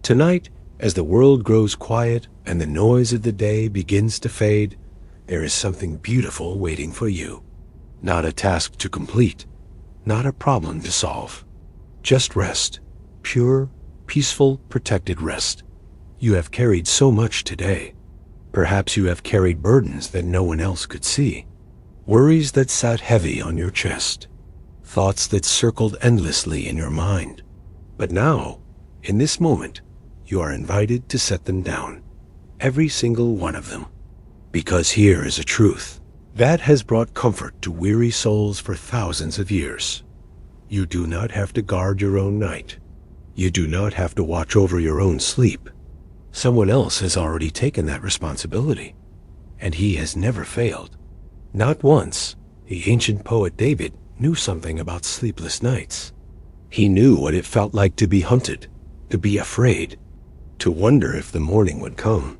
Tonight, as the world grows quiet and the noise of the day begins to fade, there is something beautiful waiting for you. Not a task to complete, not a problem to solve. Just rest. Pure, peaceful, protected rest. You have carried so much today. Perhaps you have carried burdens that no one else could see. Worries that sat heavy on your chest. Thoughts that circled endlessly in your mind. But now, in this moment, you are invited to set them down. Every single one of them. Because here is a truth that has brought comfort to weary souls for thousands of years. You do not have to guard your own night. You do not have to watch over your own sleep. Someone else has already taken that responsibility, and he has never failed. Not once. The ancient poet David knew something about sleepless nights. He knew what it felt like to be hunted, to be afraid, to wonder if the morning would come.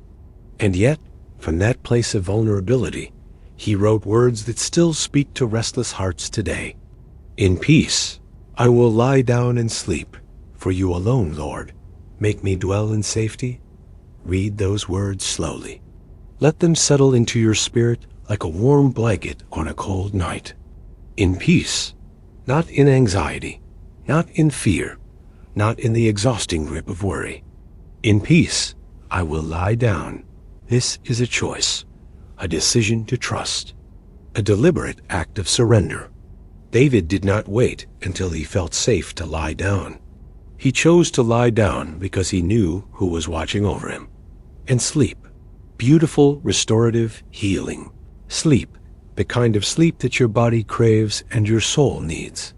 And yet, from that place of vulnerability, he wrote words that still speak to restless hearts today. In peace, I will lie down and sleep, for you alone, Lord, make me dwell in safety. Read those words slowly. Let them settle into your spirit like a warm blanket on a cold night. In peace, not in anxiety, not in fear, not in the exhausting grip of worry. In peace, I will lie down. This is a choice, a decision to trust, a deliberate act of surrender. David did not wait until he felt safe to lie down. He chose to lie down because he knew who was watching over him. And sleep. Beautiful, restorative, healing. Sleep, the kind of sleep that your body craves and your soul needs.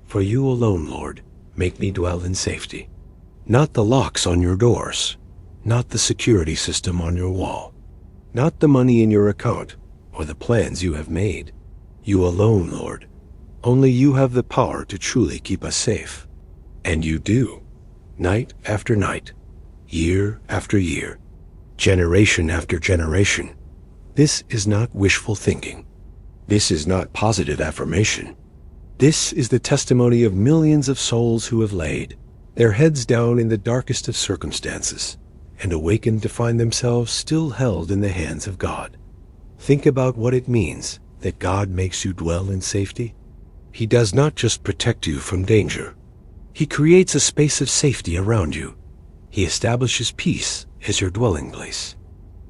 For you alone, Lord, make me dwell in safety. Not the locks on your doors, not the security system on your wall, not the money in your account or the plans you have made. You alone, Lord. Only you have the power to truly keep us safe. And you do, night after night, year after year, generation after generation. This is not wishful thinking. This is not positive affirmation. This is the testimony of millions of souls who have laid their heads down in the darkest of circumstances and awakened to find themselves still held in the hands of God. Think about what it means that God makes you dwell in safety. He does not just protect you from danger. He creates a space of safety around you. He establishes peace as your dwelling place.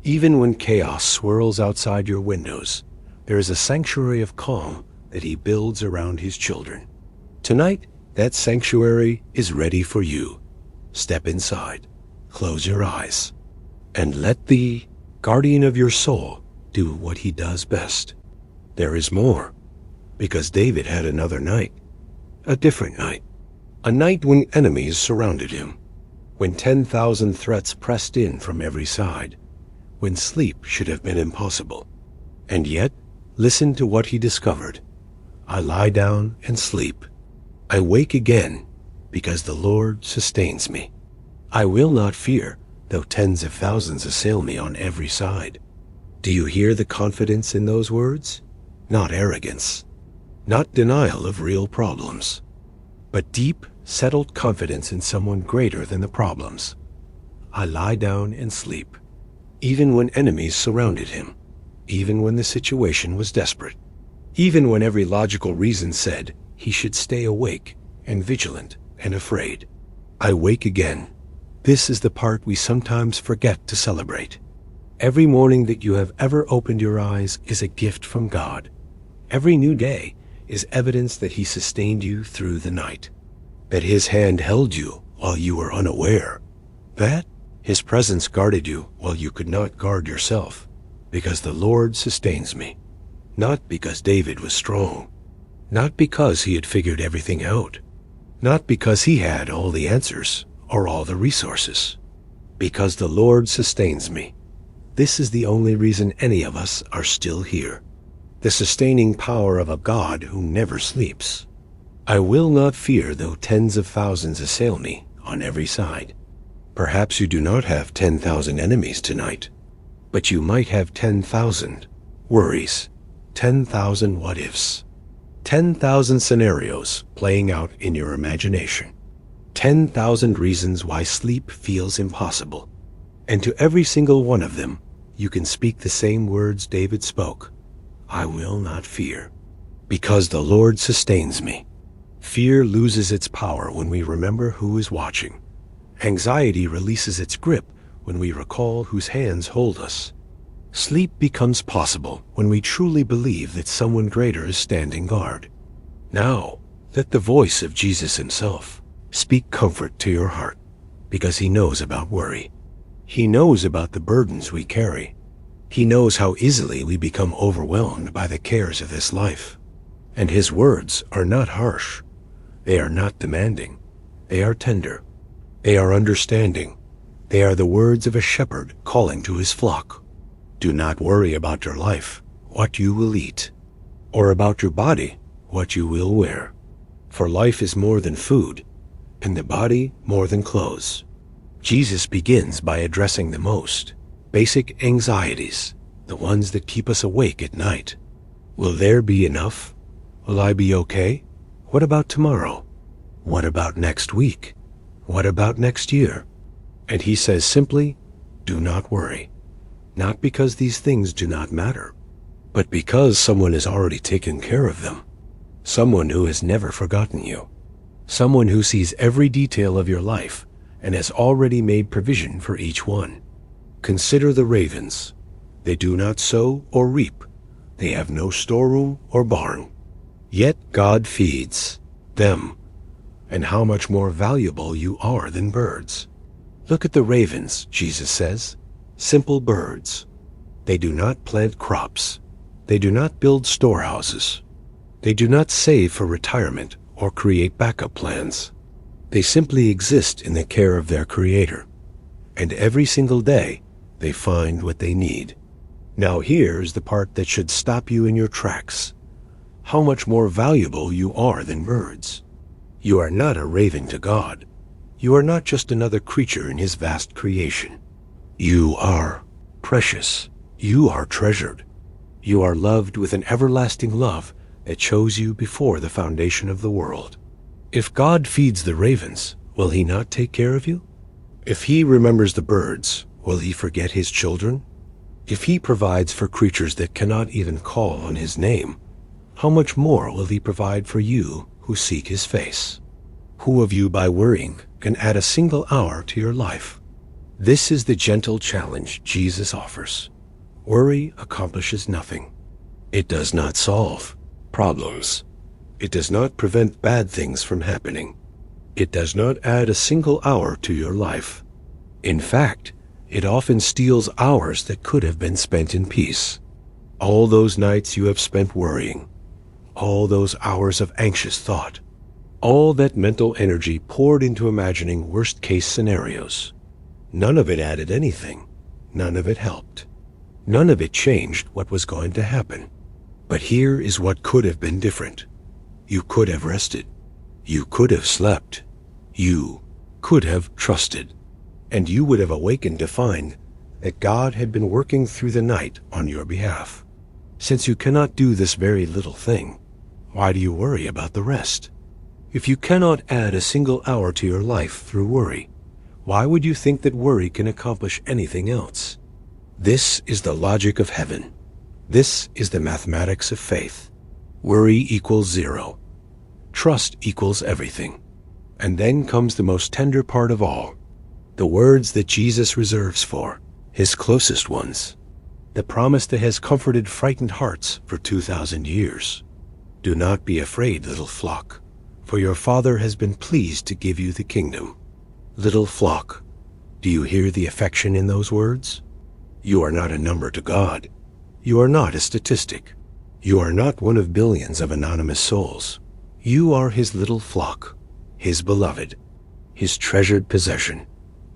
Even when chaos swirls outside your windows, there is a sanctuary of calm that he builds around his children. Tonight, that sanctuary is ready for you. Step inside, close your eyes, and let the guardian of your soul do what he does best. There is more, because David had another night, a different night, a night when enemies surrounded him, when 10,000 threats pressed in from every side, when sleep should have been impossible. And yet, listen to what he discovered. I lie down and sleep. I wake again because the Lord sustains me. I will not fear, though tens of thousands assail me on every side. Do you hear the confidence in those words? Not arrogance, not denial of real problems, but deep, settled confidence in someone greater than the problems. I lie down and sleep, even when enemies surrounded him, even when the situation was desperate, even when every logical reason said he should stay awake and vigilant and afraid. I wake again. This is the part we sometimes forget to celebrate. Every morning that you have ever opened your eyes is a gift from God. Every new day is evidence that he sustained you through the night, that his hand held you while you were unaware, that his presence guarded you while you could not guard yourself, because the Lord sustains me, not because David was strong, not because he had figured everything out, not because he had all the answers or all the resources, because the Lord sustains me. This is the only reason any of us are still here. The sustaining power of a God who never sleeps. I will not fear though tens of thousands assail me on every side. Perhaps you do not have 10,000 enemies tonight, but you might have 10,000 worries, 10,000 what-ifs, 10,000 scenarios playing out in your imagination. 10,000 reasons why sleep feels impossible. And to every single one of them, you can speak the same words David spoke. I will not fear, because the Lord sustains me. Fear loses its power when we remember who is watching. Anxiety releases its grip when we recall whose hands hold us. Sleep becomes possible when we truly believe that someone greater is standing guard. Now, let the voice of Jesus himself speak comfort to your heart, because he knows about worry. He knows about the burdens we carry. He knows how easily we become overwhelmed by the cares of this life. And his words are not harsh. They are not demanding. They are tender. They are understanding. They are the words of a shepherd calling to his flock. Do not worry about your life, what you will eat, or about your body, what you will wear. For life is more than food, and the body more than clothes. Jesus begins by addressing the most basic anxieties, the ones that keep us awake at night. Will there be enough? Will I be okay? What about tomorrow? What about next week? What about next year? And he says simply, do not worry. Not because these things do not matter, but because someone has already taken care of them. Someone who has never forgotten you. Someone who sees every detail of your life and has already made provision for each one. Consider the ravens. They do not sow or reap. They have no storeroom or barn. Yet God feeds them. And how much more valuable you are than birds. Look at the ravens, Jesus says. Simple birds. They do not plant crops. They do not build storehouses. They do not save for retirement or create backup plans. They simply exist in the care of their Creator. And every single day, they find what they need. Now here's the part that should stop you in your tracks. How much more valuable you are than birds. You are not a raven to God. You are not just another creature in his vast creation. You are precious. You are treasured. You are loved with an everlasting love that chose you before the foundation of the world. If God feeds the ravens, will he not take care of you? If he remembers the birds, will he forget his children? If he provides for creatures that cannot even call on his name, how much more will he provide for you who seek his face? Who of you by worrying can add a single hour to your life? This is the gentle challenge Jesus offers. Worry accomplishes nothing. It does not solve problems. It does not prevent bad things from happening. It does not add a single hour to your life. In fact, it often steals hours that could have been spent in peace. All those nights you have spent worrying, all those hours of anxious thought, all that mental energy poured into imagining worst-case scenarios. None of it added anything. None of it helped. None of it changed what was going to happen. But here is what could have been different. You could have rested. You could have slept. You could have trusted. And you would have awakened to find that God had been working through the night on your behalf. Since you cannot do this very little thing, why do you worry about the rest? If you cannot add a single hour to your life through worry, why would you think that worry can accomplish anything else? This is the logic of heaven. This is the mathematics of faith. Worry equals 0. Trust equals everything. And then comes the most tender part of all, the words that Jesus reserves for his closest ones, the promise that has comforted frightened hearts for 2,000 years. Do not be afraid, little flock, for your Father has been pleased to give you the kingdom. Little flock, do you hear the affection in those words? You are not a number to God. You are not a statistic. You are not one of billions of anonymous souls. You are his little flock, his beloved, his treasured possession.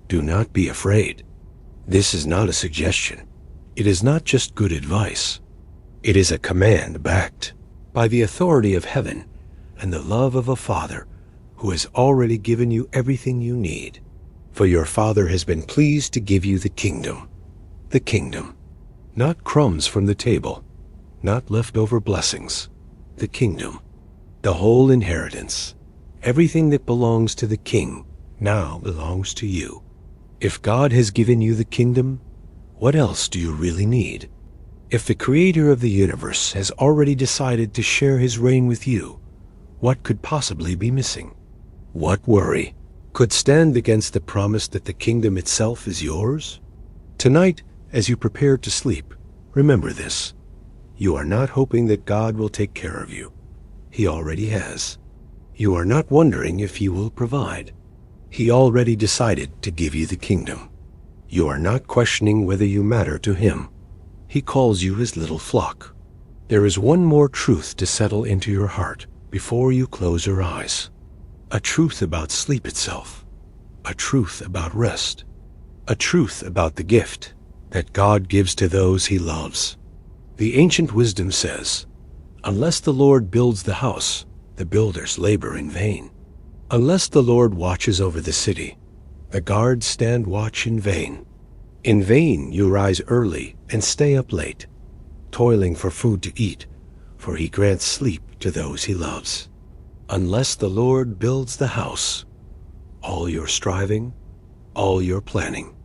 Do not be afraid. This is not a suggestion. It is not just good advice. It is a command backed by the authority of heaven and the love of a Father who has already given you everything you need. For your Father has been pleased to give you the kingdom. The kingdom. Not crumbs from the table, not leftover blessings. The kingdom. The whole inheritance. Everything that belongs to the king now belongs to you. If God has given you the kingdom, what else do you really need? If the creator of the universe has already decided to share his reign with you, what could possibly be missing? What worry could stand against the promise that the kingdom itself is yours? Tonight, as you prepare to sleep, remember this. You are not hoping that God will take care of you. He already has. You are not wondering if he will provide. He already decided to give you the kingdom. You are not questioning whether you matter to him. He calls you his little flock. There is one more truth to settle into your heart before you close your eyes. A truth about sleep itself. A truth about rest. A truth about the gift that God gives to those he loves. The ancient wisdom says, unless the Lord builds the house, the builders labor in vain. Unless the Lord watches over the city, the guards stand watch in vain. In vain you rise early and stay up late, toiling for food to eat, for he grants sleep to those he loves. Unless the Lord builds the house, all your striving, all your planning,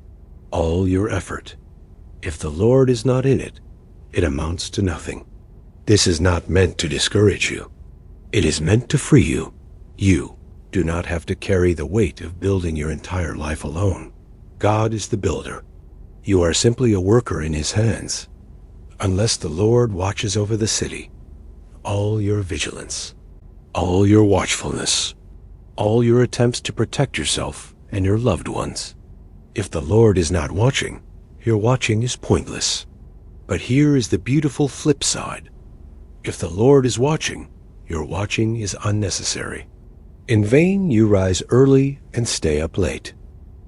all your effort, if the Lord is not in it, it amounts to nothing. This is not meant to discourage you. It is meant to free you. You do not have to carry the weight of building your entire life alone. God is the builder. You are simply a worker in his hands. Unless the Lord watches over the city, all your vigilance, all your watchfulness, all your attempts to protect yourself and your loved ones. If the Lord is not watching, your watching is pointless. But here is the beautiful flip side. If the Lord is watching, your watching is unnecessary. In vain you rise early and stay up late.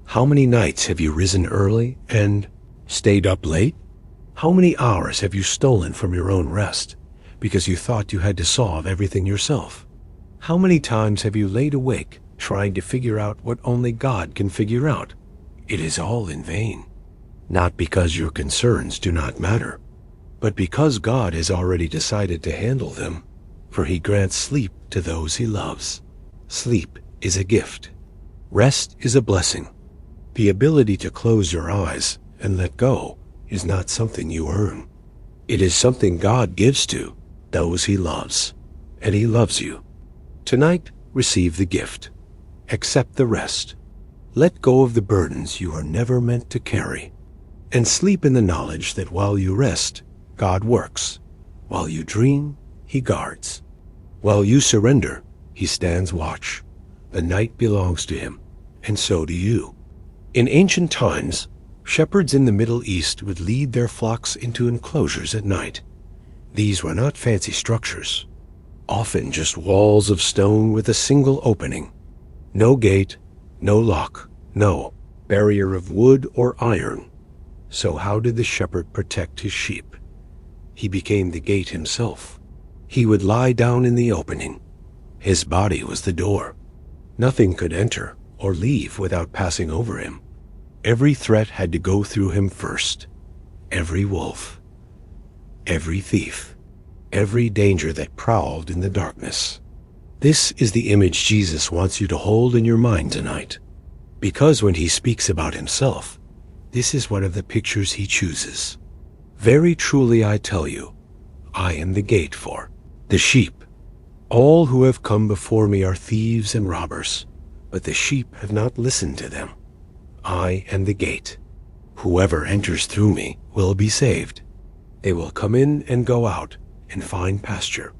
How many nights have you risen early and stayed up late? How many hours have you stolen from your own rest because you thought you had to solve everything yourself? How many times have you laid awake trying to figure out what only God can figure out? It is all in vain. Not because your concerns do not matter, but because God has already decided to handle them, for he grants sleep to those he loves. Sleep is a gift. Rest is a blessing. The ability to close your eyes and let go is not something you earn. It is something God gives to those he loves, and he loves you. Tonight, receive the gift. Accept the rest. Let go of the burdens you are never meant to carry, and sleep in the knowledge that while you rest, God works. While you dream, he guards. While you surrender, he stands watch. The night belongs to him, and so do you. In ancient times, shepherds in the Middle East would lead their flocks into enclosures at night. These were not fancy structures, often just walls of stone with a single opening. No gate, no lock, no barrier of wood or iron. So how did the shepherd protect his sheep? He became the gate himself. He would lie down in the opening. His body was the door. Nothing could enter or leave without passing over him. Every threat had to go through him first. Every wolf, every thief, every danger that prowled in the darkness. This is the image Jesus wants you to hold in your mind tonight. Because when he speaks about himself, this is one of the pictures he chooses. Very truly I tell you, I am the gate for the sheep. All who have come before me are thieves and robbers, but the sheep have not listened to them. I am the gate. Whoever enters through me will be saved. They will come in and go out and find pasture.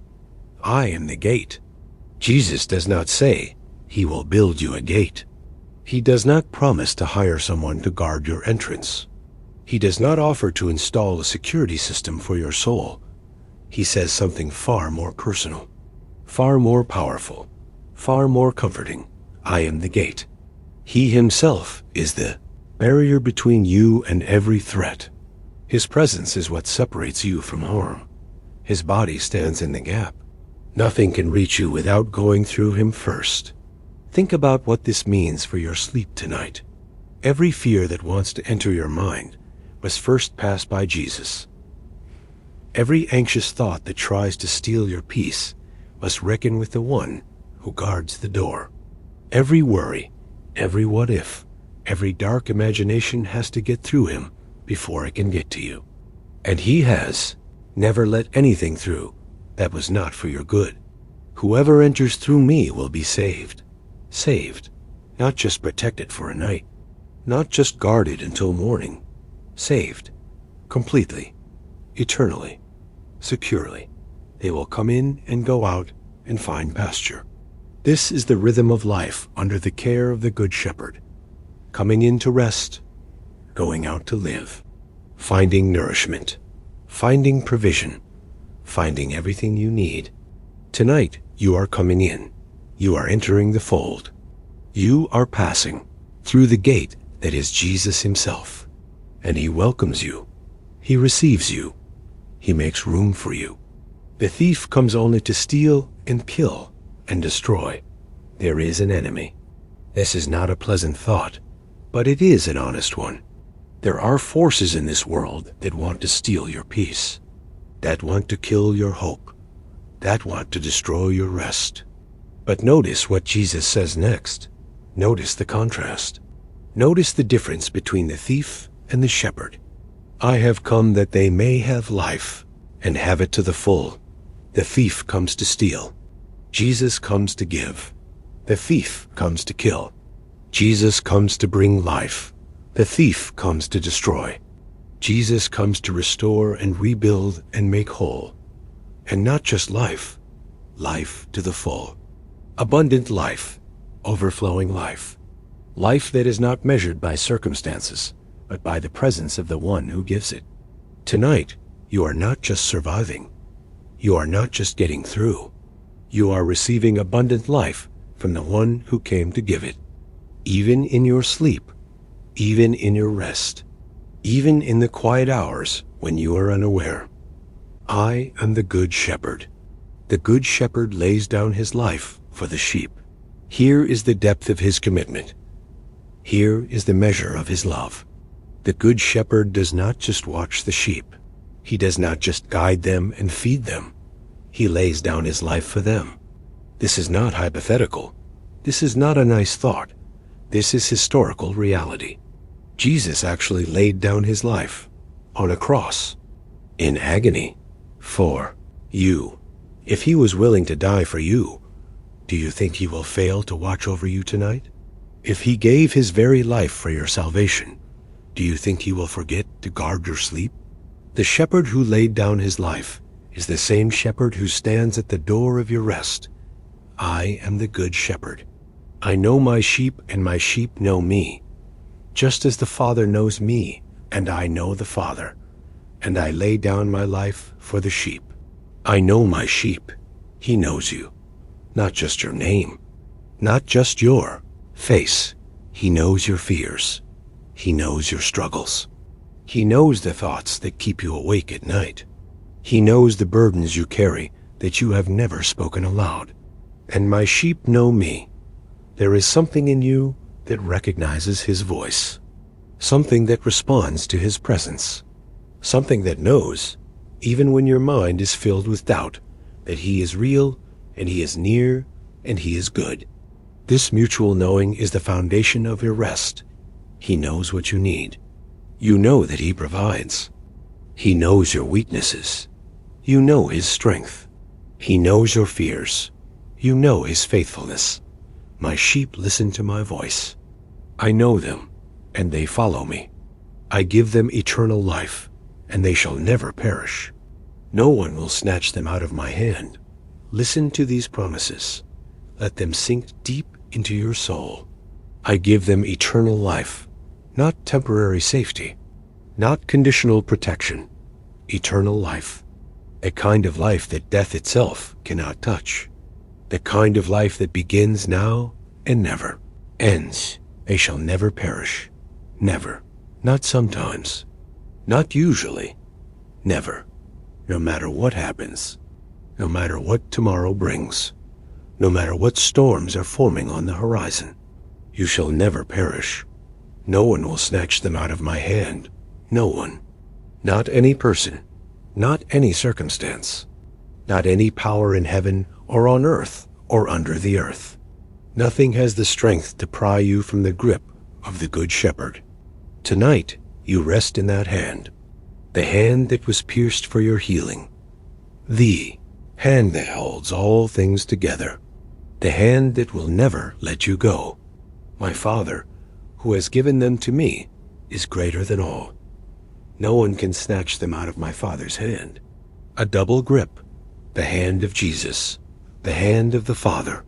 I am the gate. Jesus does not say he will build you a gate. He does not promise to hire someone to guard your entrance. He does not offer to install a security system for your soul. He says something far more personal, far more powerful, far more comforting. I am the gate. He himself is the barrier between you and every threat. His presence is what separates you from harm. His body stands in the gap. Nothing can reach you without going through him first. Think about what this means for your sleep tonight. Every fear that wants to enter your mind must first pass by Jesus. Every anxious thought that tries to steal your peace must reckon with the one who guards the door. Every worry, every what if, every dark imagination has to get through him before it can get to you. And he has never let anything through that was not for your good. Whoever enters through me will be saved. Saved, not just protected for a night, not just guarded until morning. Saved, completely, eternally, securely. They will come in and go out and find pasture. This is the rhythm of life under the care of the Good Shepherd. Coming in to rest, going out to live, finding nourishment, finding provision, finding everything you need. Tonight, you are coming in. You are entering the fold. You are passing through the gate that is Jesus himself. And he welcomes you. He receives you. He makes room for you. The thief comes only to steal and kill and destroy. There is an enemy. This is not a pleasant thought, but it is an honest one. There are forces in this world that want to steal your peace, that want to kill your hope, that want to destroy your rest. But notice what Jesus says next. Notice the contrast. Notice the difference between the thief and the shepherd. I have come that they may have life and have it to the full. The thief comes to steal. Jesus comes to give. The thief comes to kill. Jesus comes to bring life. The thief comes to destroy. Jesus comes to restore and rebuild and make whole. And not just life, life to the full. Abundant life, overflowing life. Life that is not measured by circumstances, but by the presence of the one who gives it. Tonight, you are not just surviving. You are not just getting through. You are receiving abundant life from the one who came to give it. Even in your sleep, even in your rest, even in the quiet hours when you are unaware. I am the Good Shepherd. The Good Shepherd lays down his life for the sheep. Here is the depth of his commitment. Here is the measure of his love. The Good Shepherd does not just watch the sheep. He does not just guide them and feed them. He lays down his life for them. This is not hypothetical. This is not a nice thought. This is historical reality. Jesus actually laid down his life on a cross, in agony, for you. If he was willing to die for you, do you think he will fail to watch over you tonight? If he gave his very life for your salvation, do you think he will forget to guard your sleep? The shepherd who laid down his life is the same shepherd who stands at the door of your rest. I am the Good Shepherd. I know my sheep, and my sheep know me, just as the Father knows me, and I know the Father, and I lay down my life for the sheep. I know my sheep. He knows you, not just your name, not just your face. He knows your fears. He knows your struggles. He knows the thoughts that keep you awake at night. He knows the burdens you carry that you have never spoken aloud. And my sheep know me. There is something in you that recognizes his voice, something that responds to his presence, something that knows, even when your mind is filled with doubt, that he is real and he is near and he is good. This mutual knowing is the foundation of your rest. He knows what you need. You know that he provides. He knows your weaknesses. You know his strength. He knows your fears. You know his faithfulness. My sheep listen to my voice. I know them, and they follow me. I give them eternal life, and they shall never perish. No one will snatch them out of my hand. Listen to these promises. Let them sink deep into your soul. I give them eternal life, not temporary safety, not conditional protection. Eternal life, a kind of life that death itself cannot touch. The kind of life that begins now and never ends. They shall never perish. Never. Not sometimes. Not usually. Never. No matter what happens. No matter what tomorrow brings. No matter what storms are forming on the horizon. You shall never perish. No one will snatch them out of my hand. No one. Not any person. Not any circumstance. Not any power in heaven or on earth or under the earth. Nothing has the strength to pry you from the grip of the Good Shepherd. Tonight, you rest in that hand, the hand that was pierced for your healing, the hand that holds all things together, the hand that will never let you go. My Father, who has given them to me, is greater than all. No one can snatch them out of my Father's hand. A double grip, the hand of Jesus, the hand of the Father.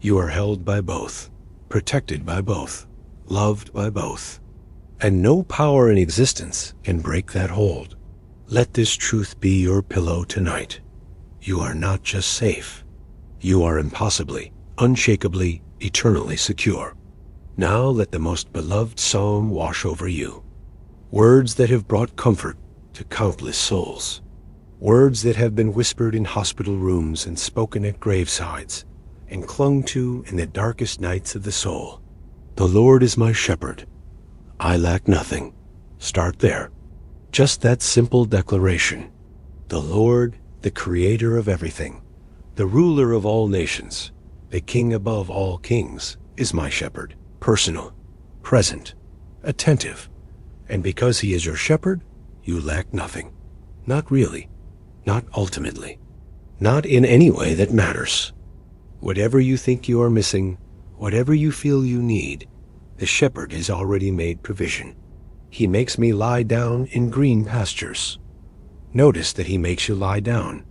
You are held by both, protected by both, loved by both, and no power in existence can break that hold. Let this truth be your pillow tonight. You are not just safe. You are impossibly, unshakably, eternally secure. Now let the most beloved psalm wash over you. Words that have brought comfort to countless souls. Words that have been whispered in hospital rooms and spoken at gravesides and clung to in the darkest nights of the soul. The Lord is my shepherd. I lack nothing. Start there. Just that simple declaration. The Lord, the creator of everything, the ruler of all nations, the king above all kings, is my shepherd. Personal, present, attentive. And because he is your shepherd, you lack nothing. Not really. Not ultimately. Not in any way that matters. Whatever you think you are missing, whatever you feel you need, the shepherd has already made provision. He makes me lie down in green pastures. Notice that he makes you lie down.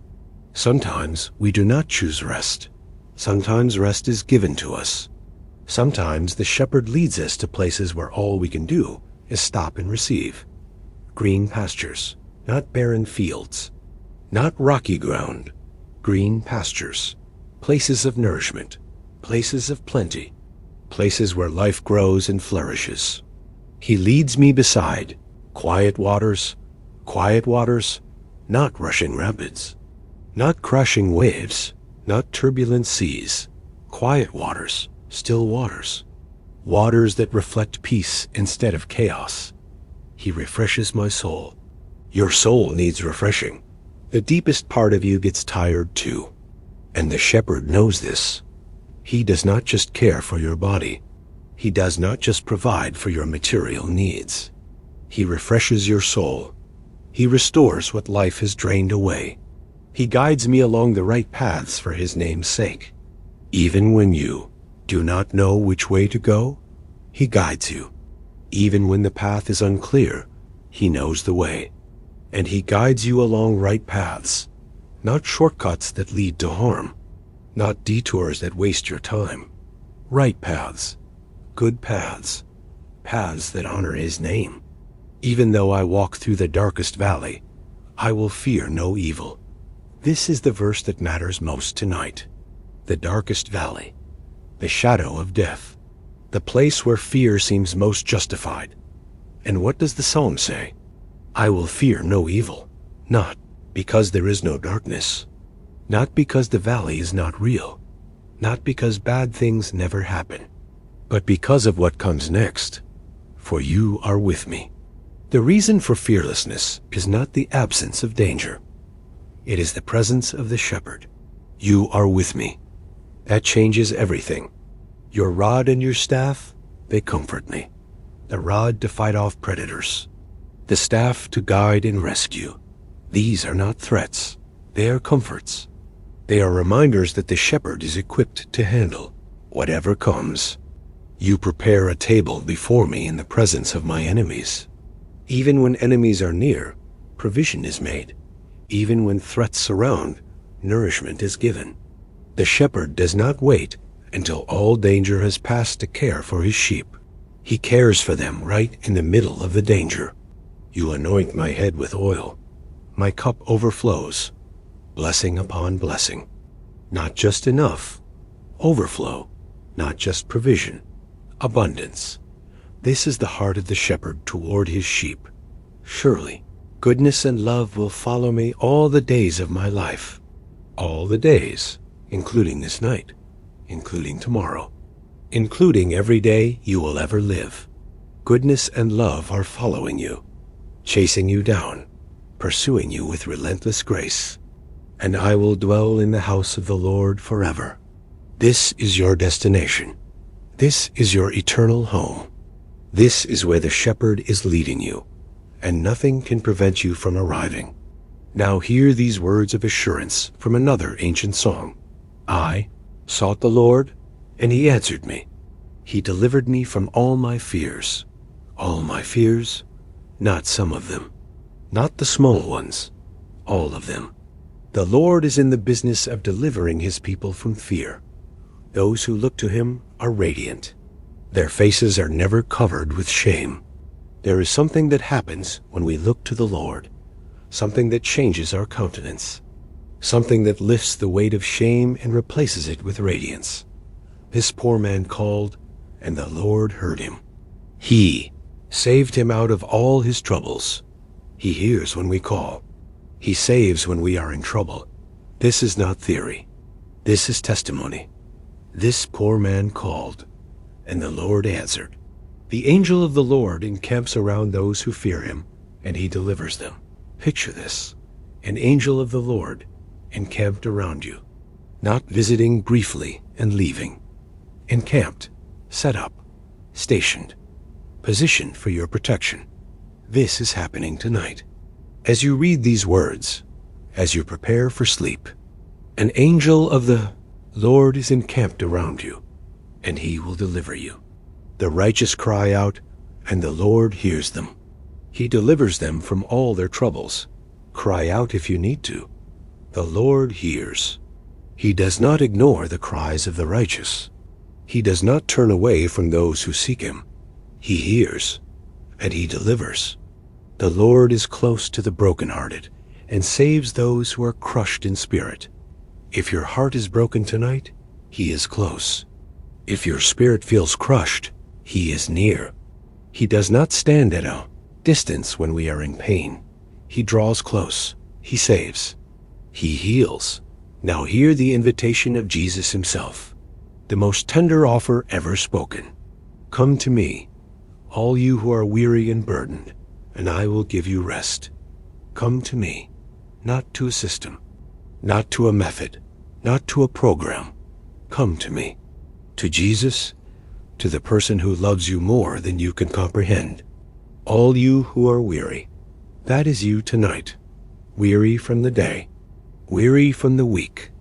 Sometimes we do not choose rest. Sometimes rest is given to us. Sometimes the shepherd leads us to places where all we can do is stop and receive. Green pastures, not barren fields, not rocky ground. Green pastures, places of nourishment, places of plenty, places where life grows and flourishes. He leads me beside quiet waters, not rushing rapids, not crashing waves, not turbulent seas, quiet waters, still waters, waters that reflect peace instead of chaos. He refreshes my soul. Your soul needs refreshing. The deepest part of you gets tired too. And the shepherd knows this. He does not just care for your body. He does not just provide for your material needs. He refreshes your soul. He restores what life has drained away. He guides me along the right paths for his name's sake. Even when you do not know which way to go, he guides you. Even when the path is unclear, he knows the way. And he guides you along right paths, not shortcuts that lead to harm, not detours that waste your time. Right paths, good paths, paths that honor his name. Even though I walk through the darkest valley, I will fear no evil. This is the verse that matters most tonight. The darkest valley, the shadow of death, the place where fear seems most justified. And what does the psalm say? I will fear no evil, not because there is no darkness, not because the valley is not real, not because bad things never happen, but because of what comes next. For you are with me. The reason for fearlessness is not the absence of danger. It is the presence of the shepherd. You are with me. That changes everything. Your rod and your staff, they comfort me. The rod to fight off predators. The staff to guide and rescue. These are not threats. They are comforts. They are reminders that the shepherd is equipped to handle whatever comes. You prepare a table before me in the presence of my enemies. Even when enemies are near, provision is made. Even when threats surround, nourishment is given. The shepherd does not wait until all danger has passed to care for his sheep. He cares for them right in the middle of the danger. You anoint my head with oil. My cup overflows, blessing upon blessing. Not just enough, overflow. Not just provision, abundance. This is the heart of the shepherd toward his sheep. Surely, goodness and love will follow me all the days of my life. All the days, including this night, including tomorrow, including every day you will ever live. Goodness and love are following you, chasing you down, pursuing you with relentless grace. And I will dwell in the house of the Lord forever. This is your destination. This is your eternal home. This is where the shepherd is leading you, and nothing can prevent you from arriving. Now hear these words of assurance from another ancient song. I sought the Lord, and he answered me. He delivered me from all my fears. All my fears, not some of them. Not the small ones, all of them. The Lord is in the business of delivering his people from fear. Those who look to him are radiant. Their faces are never covered with shame. There is something that happens when we look to the Lord, something that changes our countenance, something that lifts the weight of shame and replaces it with radiance. This poor man called, and the Lord heard him. He saved him out of all his troubles. He hears when we call. He saves when we are in trouble. This is not theory. This is testimony. This poor man called, and the Lord answered. The angel of the Lord encamps around those who fear him, and he delivers them. Picture this. An angel of the Lord encamped around you, not visiting briefly and leaving. Encamped, set up, stationed, positioned for your protection. This is happening tonight. As you read these words, as you prepare for sleep, an angel of the Lord is encamped around you, and he will deliver you. The righteous cry out, and the Lord hears them. He delivers them from all their troubles. Cry out if you need to. The Lord hears. He does not ignore the cries of the righteous. He does not turn away from those who seek him. He hears, and he delivers. The Lord is close to the brokenhearted, and saves those who are crushed in spirit. If your heart is broken tonight, he is close. If your spirit feels crushed, he is near. He does not stand at a distance when we are in pain. He draws close. He saves. He heals. Now hear the invitation of Jesus himself, the most tender offer ever spoken. Come to me, all you who are weary and burdened, and I will give you rest. Come to me, not to a system, not to a method, not to a program. Come to me, to Jesus, to the person who loves you more than you can comprehend. All you who are weary, that is you tonight. Weary from the day, weary from the week,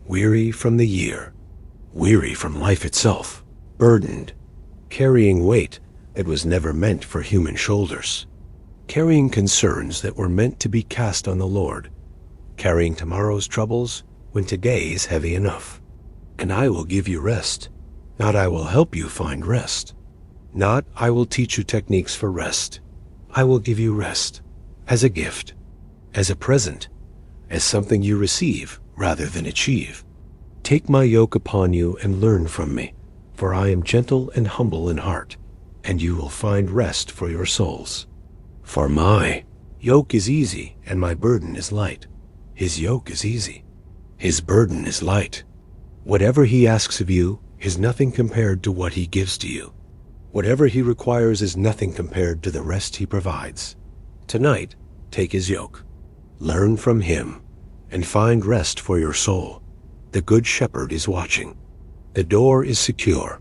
weary from the year, weary from life itself, burdened, carrying weight that was never meant for human shoulders, carrying concerns that were meant to be cast on the Lord, carrying tomorrow's troubles when today is heavy enough. And I will give you rest, not I will help you find rest, not I will teach you techniques for rest. I will give you rest as a gift, as a present, as something you receive rather than achieve. Take my yoke upon you and learn from me, for I am gentle and humble in heart, and you will find rest for your souls. For my yoke is easy and my burden is light. His yoke is easy. His burden is light. Whatever he asks of you is nothing compared to what he gives to you. Whatever he requires is nothing compared to the rest he provides. Tonight, take his yoke. Learn from him and find rest for your soul. The Good Shepherd is watching. The door is secure,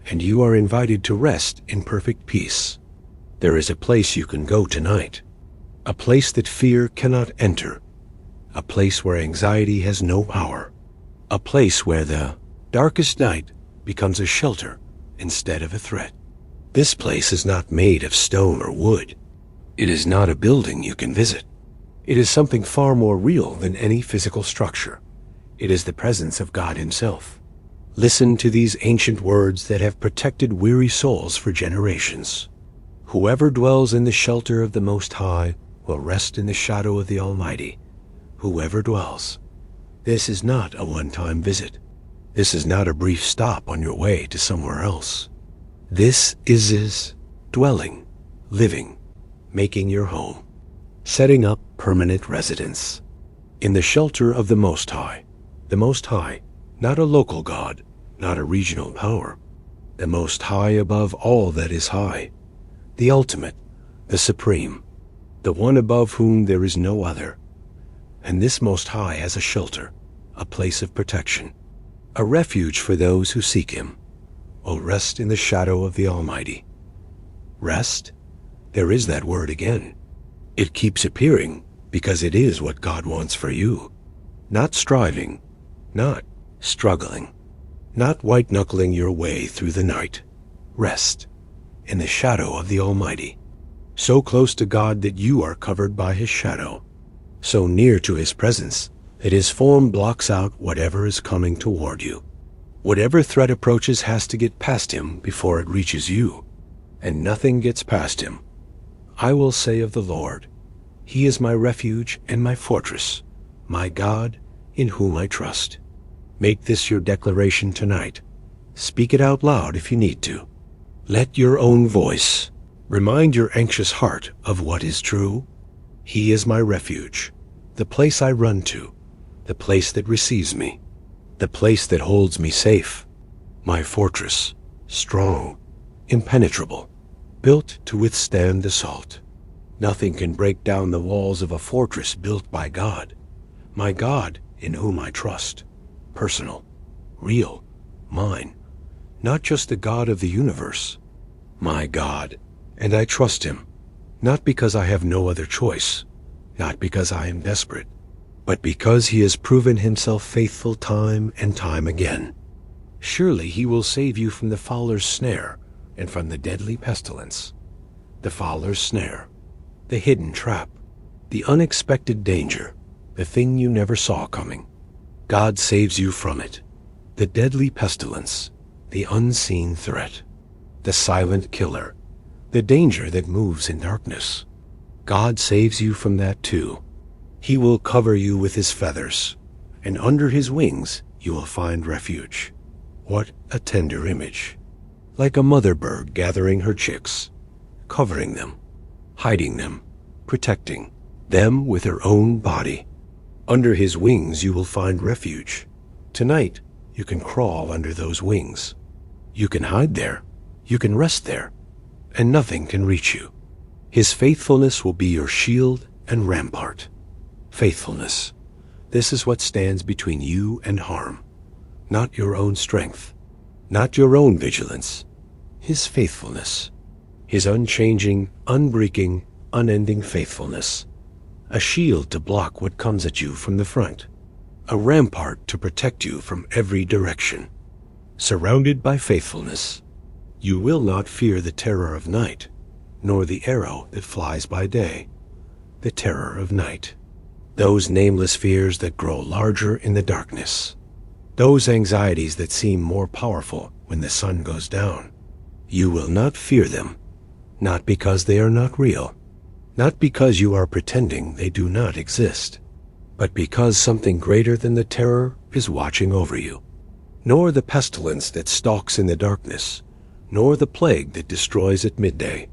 and you are invited to rest in perfect peace. There is a place you can go tonight, a place that fear cannot enter, a place where anxiety has no power, a place where the darkest night becomes a shelter instead of a threat. This place is not made of stone or wood. It is not a building you can visit. It is something far more real than any physical structure. It is the presence of God himself. Listen to these ancient words that have protected weary souls for generations. Whoever dwells in the shelter of the Most High will rest in the shadow of the Almighty. Whoever dwells. This is not a one-time visit. This is not a brief stop on your way to somewhere else. This is dwelling, living, making your home, setting up permanent residence. In the shelter of the Most High, not a local God, not a regional power, the Most High above all that is high, the ultimate, the supreme, the one above whom there is no other. And this Most High has a shelter, a place of protection. a refuge for those who seek him. O rest in the shadow of the Almighty. Rest? There is that word again. It keeps appearing because it is what God wants for you. Not striving, not struggling, not white-knuckling your way through the night. Rest in the shadow of the Almighty. So close to God that you are covered by his shadow. So near to his presence that his form blocks out whatever is coming toward you. Whatever threat approaches has to get past him before it reaches you, and nothing gets past him. I will say of the Lord, he is my refuge and my fortress, my God in whom I trust. Make this your declaration tonight. Speak it out loud if you need to. Let your own voice remind your anxious heart of what is true. He is my refuge, the place I run to, the place that receives me, the place that holds me safe, my fortress, strong, impenetrable, built to withstand assault. Nothing can break down the walls of a fortress built by God, my God in whom I trust, personal, real, mine, not just the God of the universe, my God, and I trust him, not because I have no other choice, not because I am desperate, but because he has proven himself faithful time and time again. Surely he will save you from the fowler's snare and from the deadly pestilence. The fowler's snare, the hidden trap, the unexpected danger, the thing you never saw coming. God saves you from it. The deadly pestilence, the unseen threat, the silent killer, the danger that moves in darkness. God saves you from that too. He will cover you with his feathers, and under his wings you will find refuge. What a tender image. Like a mother bird gathering her chicks, covering them, hiding them, protecting them with her own body. Under his wings you will find refuge. Tonight you can crawl under those wings. You can hide there. You can rest there, and nothing can reach you. His faithfulness will be your shield and rampart. Faithfulness. This is what stands between you and harm. Not your own strength, not your own vigilance. His faithfulness. His unchanging, unbreaking, unending faithfulness. A shield to block what comes at you from the front. A rampart to protect you from every direction. Surrounded by faithfulness, you will not fear the terror of night, nor the arrow that flies by day. The terror of night. Those nameless fears that grow larger in the darkness. Those anxieties that seem more powerful when the sun goes down. You will not fear them, not because they are not real, not because you are pretending they do not exist, but because something greater than the terror is watching over you. Nor the pestilence that stalks in the darkness, nor the plague that destroys at midday.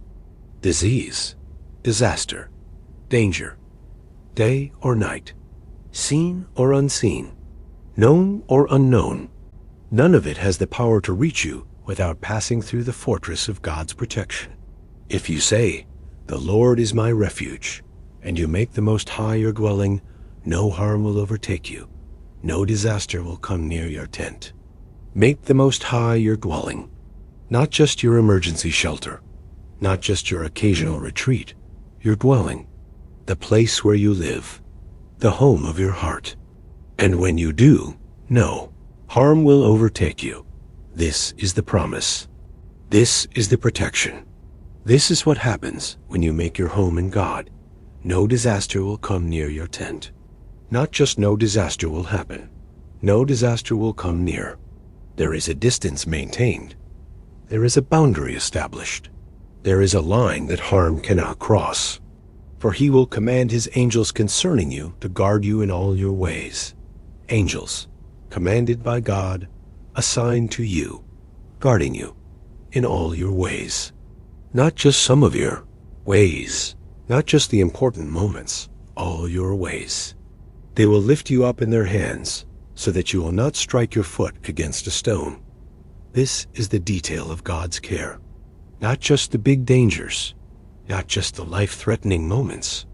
Disease, disaster, danger, day or night, seen or unseen, known or unknown, none of it has the power to reach you without passing through the fortress of God's protection. If you say, "The Lord is my refuge," and you make the Most High your dwelling, no harm will overtake you, no disaster will come near your tent. Make the Most High your dwelling, not just your emergency shelter, not just your occasional retreat, your dwelling, the place where you live, the home of your heart. And when you do, no harm will overtake you. This is the promise. This is the protection. This is what happens when you make your home in God. No disaster will come near your tent. Not just no disaster will happen. No disaster will come near. There is a distance maintained. There is a boundary established. There is a line that harm cannot cross. For he will command his angels concerning you to guard you in all your ways. Angels, commanded by God, assigned to you, guarding you in all your ways. Not just some of your ways, not just the important moments, all your ways. They will lift you up in their hands so that you will not strike your foot against a stone. This is the detail of God's care. Not just the big dangers, not just the life-threatening moments,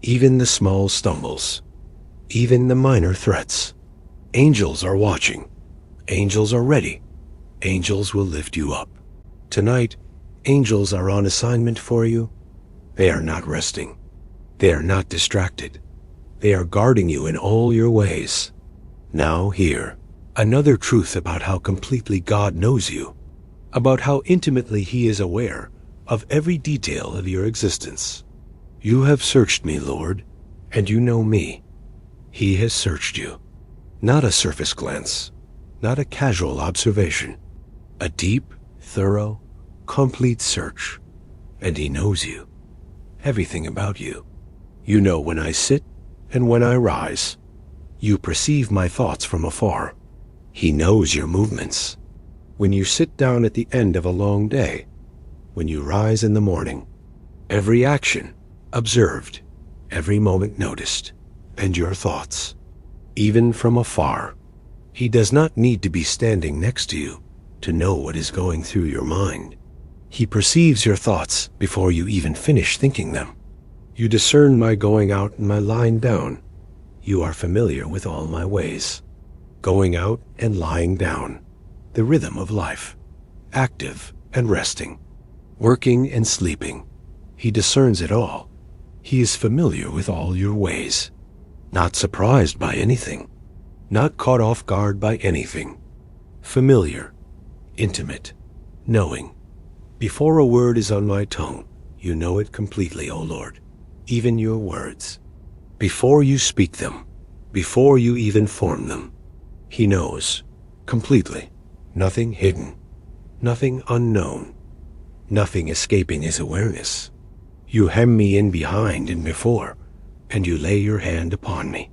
even the small stumbles, even the minor threats. Angels are watching. Angels are ready. Angels will lift you up. Tonight, angels are on assignment for you. They are not resting. They are not distracted. They are guarding you in all your ways. Now hear another truth about how completely God knows you, about how intimately He is aware of every detail of your existence. You have searched me, Lord, and you know me. He has searched you. Not a surface glance, not a casual observation, a deep, thorough, complete search. And He knows you, everything about you. You know when I sit and when I rise. You perceive my thoughts from afar. He knows your movements. When you sit down at the end of a long day, when you rise in the morning, every action observed, every moment noticed, and your thoughts, even from afar. He does not need to be standing next to you to know what is going through your mind. He perceives your thoughts before you even finish thinking them. You discern my going out and my lying down. You are familiar with all my ways. Going out and lying down, the rhythm of life, active and resting, working and sleeping. He discerns it all. He is familiar with all your ways, not surprised by anything, not caught off guard by anything. Familiar, intimate, knowing. Before a word is on my tongue, you know it completely, O Lord, even your words. Before you speak them, before you even form them, He knows completely, nothing hidden, nothing unknown, nothing escaping His awareness. You hem me in behind and before, and you lay your hand upon me,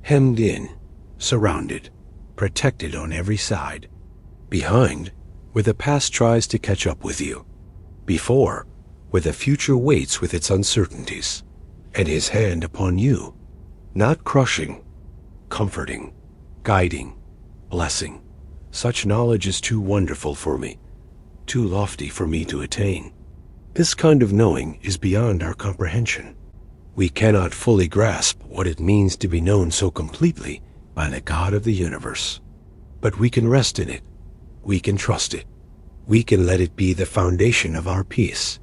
hemmed in, surrounded, protected on every side. Behind, where the past tries to catch up with you. Before, where the future waits with its uncertainties, and His hand upon you, not crushing, comforting, guiding, blessing. Such knowledge is too wonderful for me, too lofty for me to attain. This kind of knowing is beyond our comprehension. We cannot fully grasp what it means to be known so completely by the God of the universe. But we can rest in it. We can trust it. We can let it be the foundation of our peace.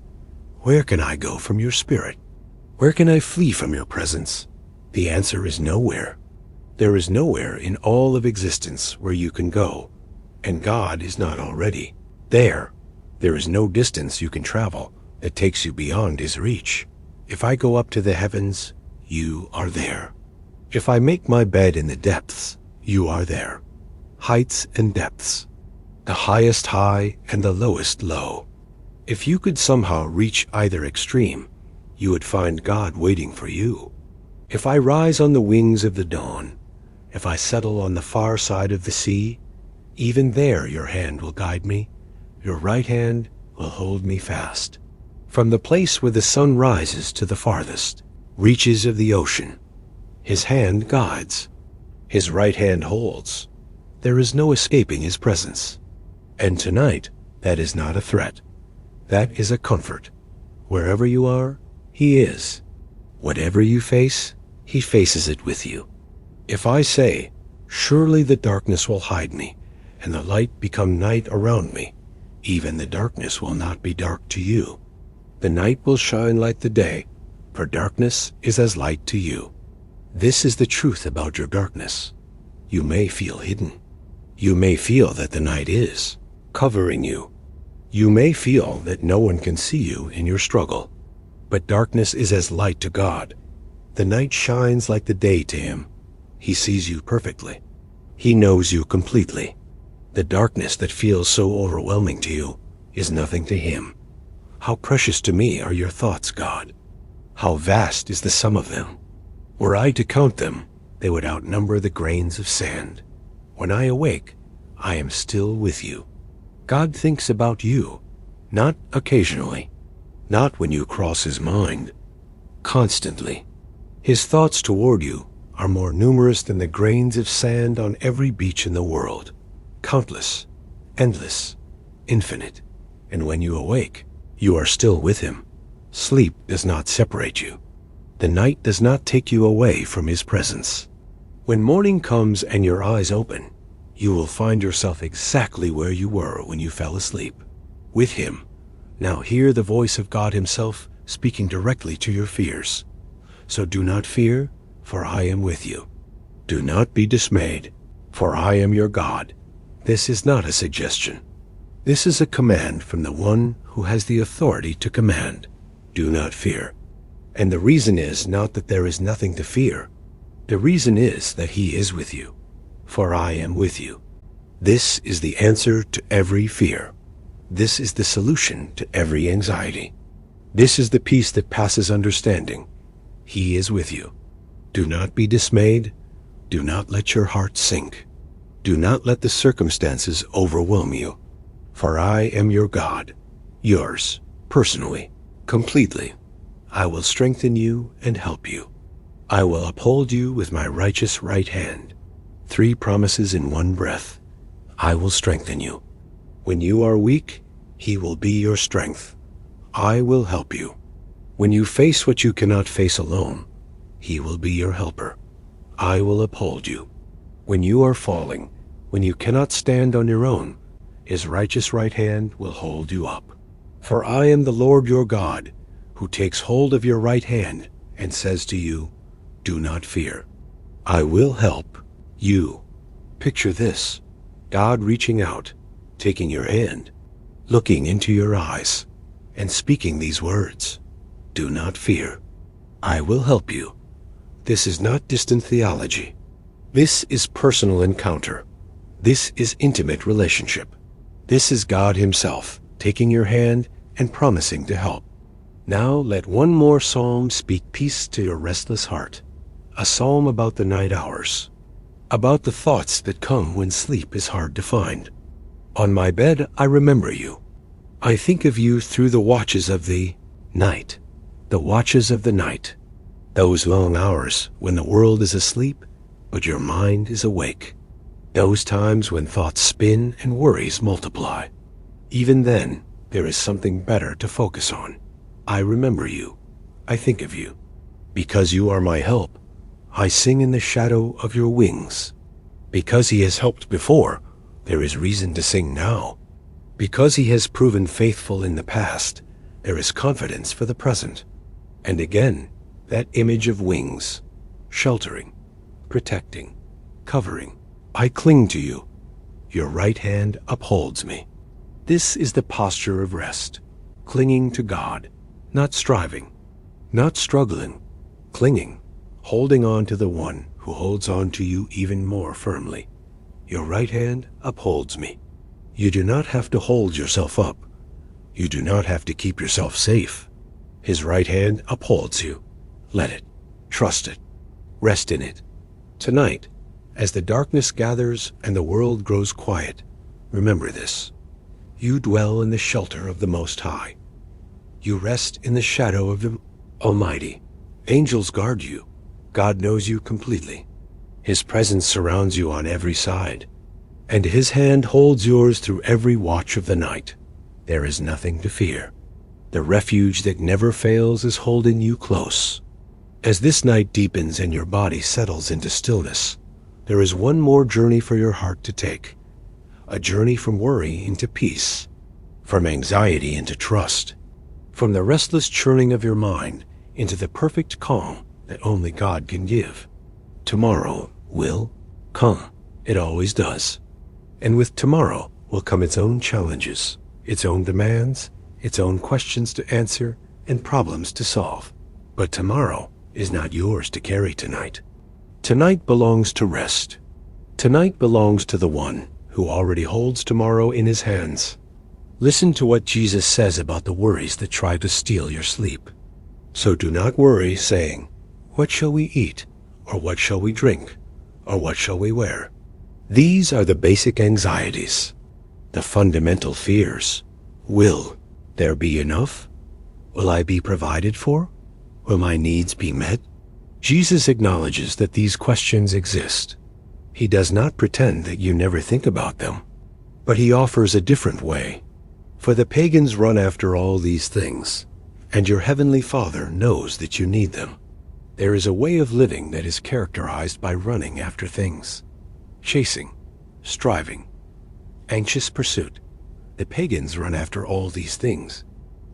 Where can I go from your spirit? Where can I flee from your presence? The answer is nowhere. There is nowhere in all of existence where you can go, and God is not already there. There is no distance you can travel that takes you beyond His reach. If I go up to the heavens, you are there. If I make my bed in the depths, you are there. Heights and depths, the highest high and the lowest low. If you could somehow reach either extreme, you would find God waiting for you. If I rise on the wings of the dawn, if I settle on the far side of the sea, even there your hand will guide me, your right hand will hold me fast. From the place where the sun rises to the farthest reaches of the ocean, His hand guides, His right hand holds. There is no escaping His presence. And tonight, that is not a threat. That is a comfort. Wherever you are, He is. Whatever you face, He faces it with you. If I say, surely the darkness will hide me, and the light become night around me, even the darkness will not be dark to you. The night will shine like the day, for darkness is as light to you. This is the truth about your darkness. You may feel hidden. You may feel that the night is covering you. You may feel that no one can see you in your struggle. But darkness is as light to God. The night shines like the day to Him. He sees you perfectly. He knows you completely. The darkness that feels so overwhelming to you is nothing to Him. How precious to me are your thoughts, God. How vast is the sum of them. Were I to count them, they would outnumber the grains of sand. When I awake, I am still with you. God thinks about you, not occasionally, not when you cross His mind. Constantly. His thoughts toward you are more numerous than the grains of sand on every beach in the world. Countless, endless, infinite. And when you awake, you are still with Him. Sleep does not separate you. The night does not take you away from His presence. When morning comes and your eyes open, You will find yourself exactly where you were when you fell asleep, with Him. Now hear the voice of God Himself speaking directly to your fears. So do not fear, for I am with you. Do not be dismayed, for I am your God. This is not a suggestion. This is a command from the one who has the authority to command. Do not fear. And the reason is not that there is nothing to fear. The reason is that He is with you, for I am with you. This is the answer to every fear. This is the solution to every anxiety. This is the peace that passes understanding. He is with you. Do not be dismayed. Do not let your heart sink. Do not let the circumstances overwhelm you. For I am your God, yours, personally, completely. I will strengthen you and help you. I will uphold you with my righteous right hand. 3 promises in one breath. I will strengthen you. When you are weak, He will be your strength. I will help you. When you face what you cannot face alone, He will be your helper. I will uphold you. When you are falling, when you cannot stand on your own, His righteous right hand will hold you up. For I am the Lord your God, who takes hold of your right hand and says to you, do not fear. I will help you. Picture this, God reaching out, taking your hand, looking into your eyes, and speaking these words, do not fear. I will help you. This is not distant theology. This is personal encounter. This is intimate relationship. This is God Himself taking your hand and promising to help. Now let one more psalm speak peace to your restless heart. A psalm about the night hours, about the thoughts that come when sleep is hard to find. On my bed I remember you. I think of you through the watches of the night, the watches of the night, those long hours when the world is asleep, but your mind is awake. Those times when thoughts spin and worries multiply. Even then, there is something better to focus on. I remember you. I think of you. Because you are my help, I sing in the shadow of your wings. Because He has helped before, there is reason to sing now. Because He has proven faithful in the past, there is confidence for the present. And again, that image of wings, sheltering, protecting, covering. I cling to you. Your right hand upholds me. This is the posture of rest, clinging to God, not striving, not struggling, clinging, holding on to the one who holds on to you even more firmly. Your right hand upholds me. You do not have to hold yourself up. You do not have to keep yourself safe. His right hand upholds you. Let it. Trust it. Rest in it. Tonight, as the darkness gathers and the world grows quiet, remember this. You dwell in the shelter of the Most High. You rest in the shadow of the Almighty. Angels guard you. God knows you completely. His presence surrounds you on every side, and His hand holds yours through every watch of the night. There is nothing to fear. The refuge that never fails is holding you close. As this night deepens and your body settles into stillness, there is one more journey for your heart to take. A journey from worry into peace, from anxiety into trust, from the restless churning of your mind into the perfect calm that only God can give. Tomorrow will come. It always does. And with tomorrow will come its own challenges, its own demands, its own questions to answer, and problems to solve. But tomorrow is not yours to carry tonight. Tonight belongs to rest. Tonight belongs to the one who already holds tomorrow in His hands. Listen to what Jesus says about the worries that try to steal your sleep. So do not worry, saying, what shall we eat? Or what shall we drink? Or what shall we wear? These are the basic anxieties, the fundamental fears. Will there be enough? Will I be provided for? Will my needs be met? Jesus acknowledges that these questions exist. He does not pretend that you never think about them, but He offers a different way. For the pagans run after all these things, and your heavenly Father knows that you need them. There is a way of living that is characterized by running after things, chasing, striving, anxious pursuit. The pagans run after all these things.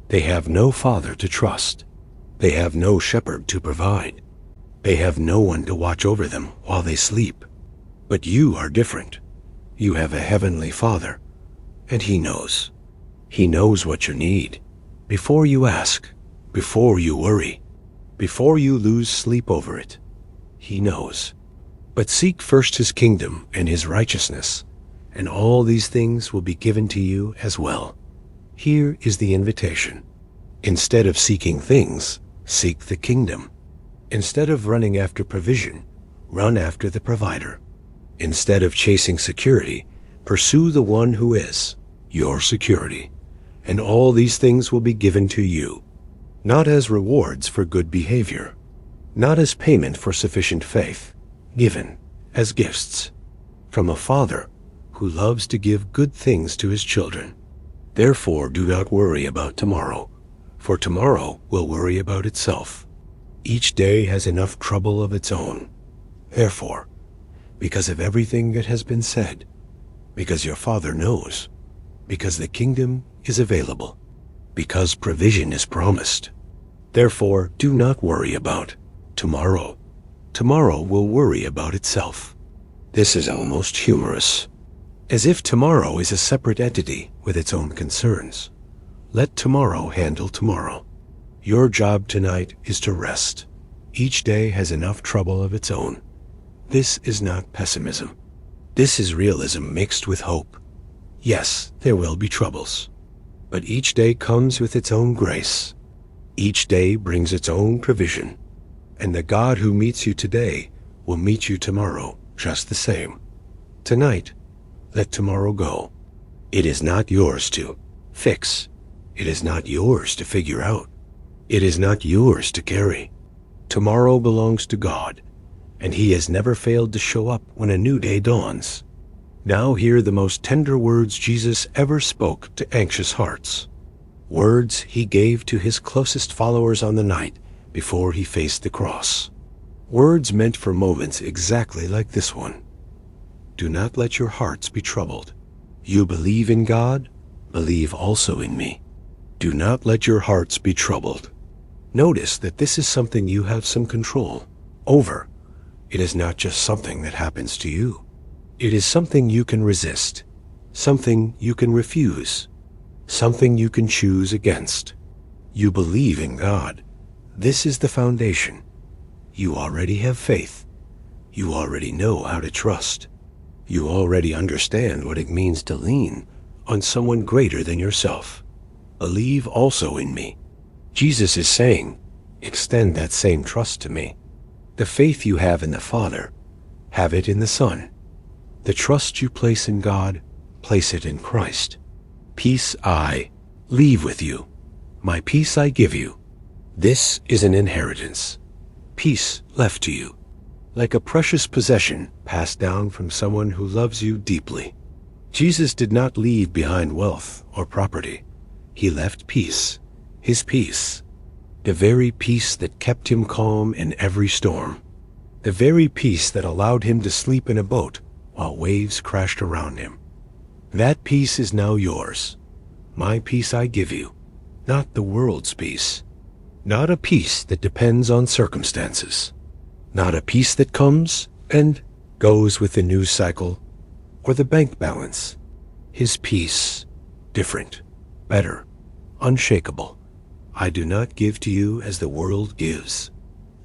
They have no father to trust. They have no shepherd to provide. They have no one to watch over them while they sleep. But you are different. You have a heavenly Father, and He knows. He knows what you need. Before you ask, before you worry, before you lose sleep over it, He knows. But seek first His kingdom and His righteousness, and all these things will be given to you as well. Here is the invitation. Instead of seeking things, seek the kingdom. Instead of running after provision, run after the provider. Instead of chasing security, pursue the one who is your security, and all these things will be given to you, not as rewards for good behavior, not as payment for sufficient faith, given as gifts from a Father who loves to give good things to His children. Therefore, do not worry about tomorrow, for tomorrow will worry about itself. Each day has enough trouble of its own. Therefore, because of everything that has been said, because your Father knows, because the kingdom is available, because provision is promised, therefore do not worry about tomorrow. Tomorrow will worry about itself. This is almost humorous, as if tomorrow is a separate entity with its own concerns. Let tomorrow handle tomorrow. Your job tonight is to rest. Each day has enough trouble of its own. This is not pessimism. This is realism mixed with hope. Yes, there will be troubles, but each day comes with its own grace. Each day brings its own provision, and the God who meets you today will meet you tomorrow just the same. Tonight, let tomorrow go. It is not yours to fix. It is not yours to figure out. It is not yours to carry. Tomorrow belongs to God, and He has never failed to show up when a new day dawns. Now hear the most tender words Jesus ever spoke to anxious hearts. Words He gave to His closest followers on the night before He faced the cross. Words meant for moments exactly like this one. Do not let your hearts be troubled. You believe in God, believe also in me. Do not let your hearts be troubled. Notice that this is something you have some control over. It is not just something that happens to you. It is something you can resist, something you can refuse, something you can choose against. You believe in God. This is the foundation. You already have faith. You already know how to trust. You already understand what it means to lean on someone greater than yourself. Believe also in me. Jesus is saying, extend that same trust to me. The faith you have in the Father, have it in the Son. The trust you place in God, place it in Christ. Peace I leave with you. My peace I give you. This is an inheritance. Peace left to you, like a precious possession passed down from someone who loves you deeply. Jesus did not leave behind wealth or property. He left peace, His peace, the very peace that kept Him calm in every storm, the very peace that allowed Him to sleep in a boat while waves crashed around Him. That peace is now yours. My peace I give you, not the world's peace, not a peace that depends on circumstances, not a peace that comes and goes with the news cycle or the bank balance. His peace, different, better, unshakable. I do not give to you as the world gives.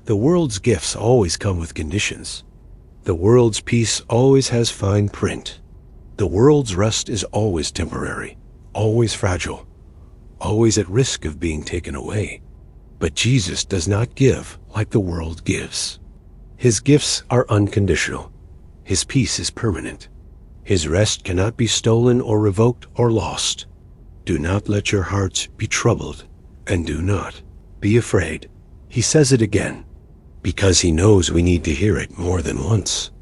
The world's gifts always come with conditions. The world's peace always has fine print. The world's rest is always temporary, always fragile, always at risk of being taken away. But Jesus does not give like the world gives. His gifts are unconditional. His peace is permanent. His rest cannot be stolen or revoked or lost. Do not let your hearts be troubled, and do not be afraid. He says it again, because He knows we need to hear it more than once,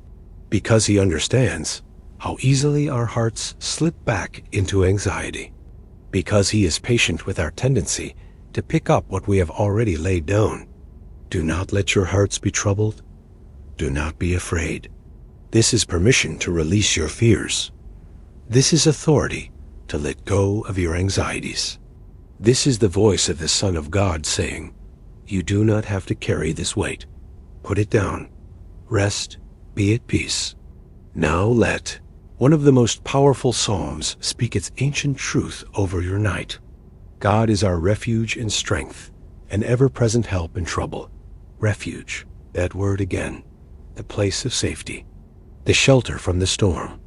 because He understands how easily our hearts slip back into anxiety, because He is patient with our tendency to pick up what we have already laid down. Do not let your hearts be troubled. Do not be afraid. This is permission to release your fears. This is authority to let go of your anxieties. This is the voice of the Son of God saying, "You do not have to carry this weight. Put it down. Rest. Be at peace." Now let one of the most powerful psalms speak its ancient truth over your night. God is our refuge and strength, an ever-present help in trouble. Refuge, that word again, the place of safety, the shelter from the storm.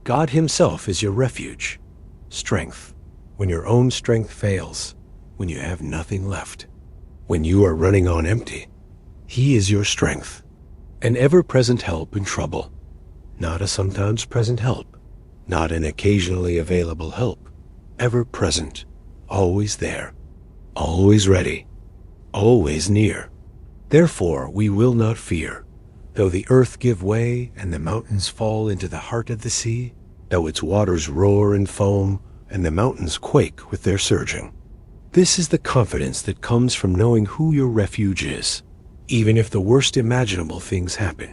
God himself is your refuge, strength, when your own strength fails, when you have nothing left, when you are running on empty. He is your strength, an ever-present help in trouble, not a sometimes present help, not an occasionally available help, ever present, always there, always ready, always near. Therefore we will not fear, though the earth give way and the mountains fall into the heart of the sea, though its waters roar and foam and the mountains quake with their surging. This is the confidence that comes from knowing who your refuge is, even if the worst imaginable things happen,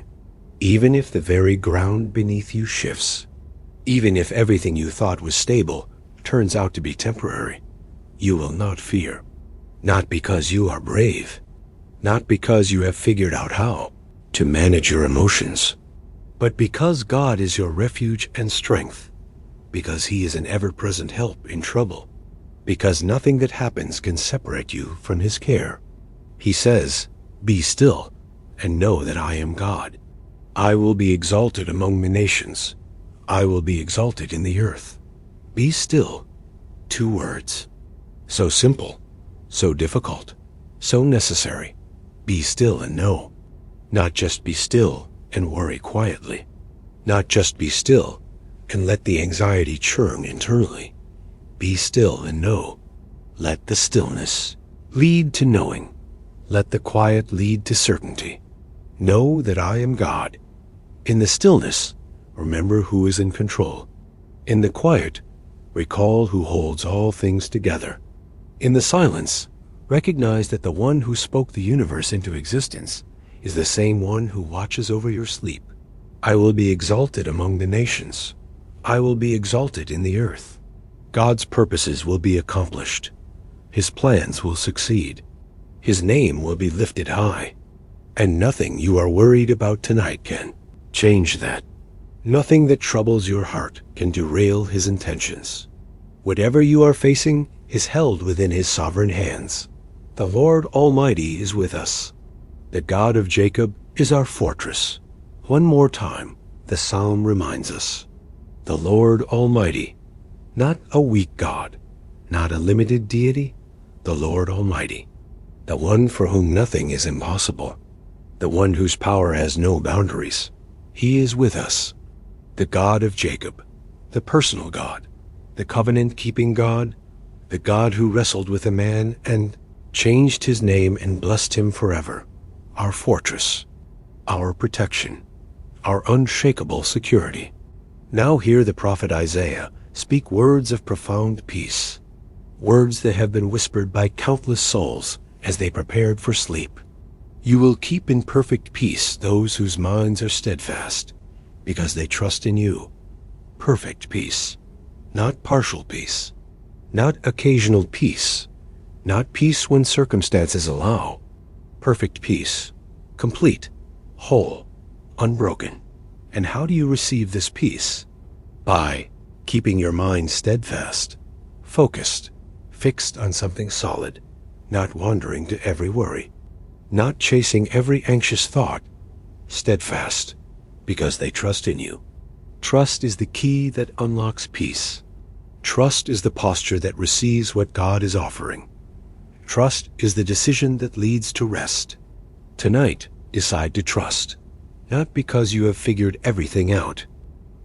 even if the very ground beneath you shifts, even if everything you thought was stable turns out to be temporary. You will not fear, not because you are brave, not because you have figured out how to manage your emotions, but because God is your refuge and strength, because he is an ever-present help in trouble, because nothing that happens can separate you from his care. He says, "Be still and know that I am God. I will be exalted among the nations. I will be exalted in the earth." Be still. 2 words. So simple, so difficult, so necessary. Be still and know. Not just be still and worry quietly. Not just be still and let the anxiety churn internally. Be still and know. Let the stillness lead to knowing. Let the quiet lead to certainty. Know that I am God. In the stillness, remember who is in control. In the quiet, recall who holds all things together. In the silence, recognize that the one who spoke the universe into existence is the same one who watches over your sleep. I will be exalted among the nations. I will be exalted in the earth. God's purposes will be accomplished. His plans will succeed. His name will be lifted high. And nothing you are worried about tonight can change that. Nothing that troubles your heart can derail his intentions. Whatever you are facing is held within his sovereign hands. The Lord Almighty is with us. The God of Jacob is our fortress. One more time, the psalm reminds us. The Lord Almighty, not a weak God, not a limited deity, the Lord Almighty, the one for whom nothing is impossible, the one whose power has no boundaries. He is with us. The God of Jacob, the personal God, the covenant-keeping God, the God who wrestled with a man and changed his name and blessed him forever, our fortress, our protection, our unshakable security. Now hear the prophet Isaiah speak words of profound peace, words that have been whispered by countless souls as they prepared for sleep. You will keep in perfect peace those whose minds are steadfast, because they trust in you. Perfect peace, not partial peace, not occasional peace, not peace when circumstances allow. Perfect peace, complete, whole, unbroken. And how do you receive this peace? By keeping your mind steadfast, focused, fixed on something solid, not wandering to every worry, not chasing every anxious thought, steadfast, because they trust in you. Trust is the key that unlocks peace. Trust is the posture that receives what God is offering. Trust is the decision that leads to rest. Tonight, decide to trust, not because you have figured everything out,